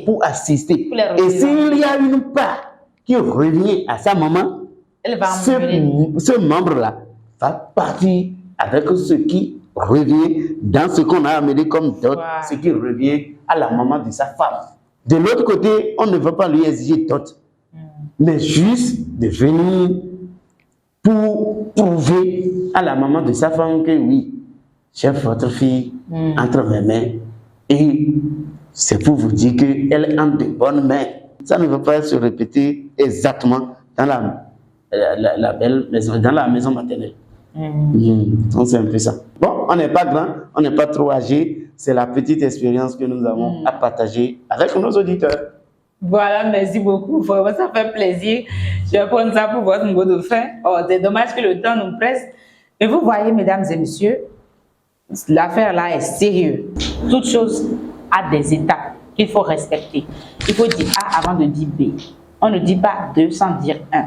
pour assister. Et s'il y a une part qui revient à sa maman, ce membre-là va partir avec ce qui revient dans ce qu'on a amené comme dot, ce qui revient à la maman de sa femme. De l'autre côté, on ne veut pas lui exiger dot, mais juste de venir pour prouver à la maman de sa femme que oui, chef, votre fille entre mes mains et c'est pour vous dire qu'elle est en de bonnes mains. Ça ne va pas se répéter exactement dans la belle maison, dans la maison maternelle. Donc c'est un peu ça. Bon, on n'est pas grand, on n'est pas trop âgé. C'est la petite expérience que nous avons à partager avec nos auditeurs. Voilà, merci beaucoup. Vraiment, ça fait plaisir. Je vais prendre ça pour votre mot de fin. Oh, c'est dommage que le temps nous presse. Mais vous voyez, mesdames et messieurs, l'affaire là est sérieuse. Toute chose a des étapes qu'il faut respecter. Il faut dire A avant de dire B. On ne dit pas 2 sans dire 1.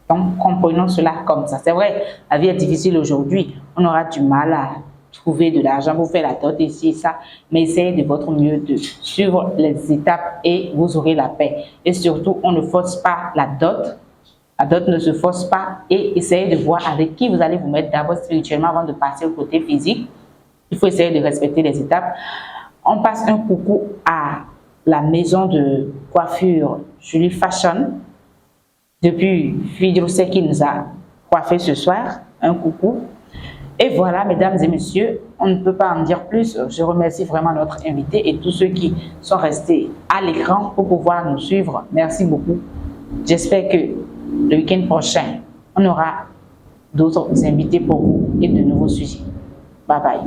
Donc, comprenons cela comme ça. C'est vrai, la vie est difficile aujourd'hui. On aura du mal à trouver de l'argent pour faire la dot ici et ça. Mais essayez de votre mieux de suivre les étapes et vous aurez la paix. Et surtout, on ne force pas la dot. La dot ne se force pas. Et essayez de voir avec qui vous allez vous mettre d'abord spirituellement avant de passer au côté physique. Il faut essayer de respecter les étapes. On passe un coucou à la maison de coiffure Julie Fashion. depuis Fidrosé qui nous a coiffé ce soir. Un coucou. Et voilà, mesdames et messieurs, on ne peut pas en dire plus. Je remercie vraiment notre invité et tous ceux qui sont restés à l'écran pour pouvoir nous suivre. Merci beaucoup. J'espère que le week-end prochain, on aura d'autres invités pour vous et de nouveaux sujets. Bye bye.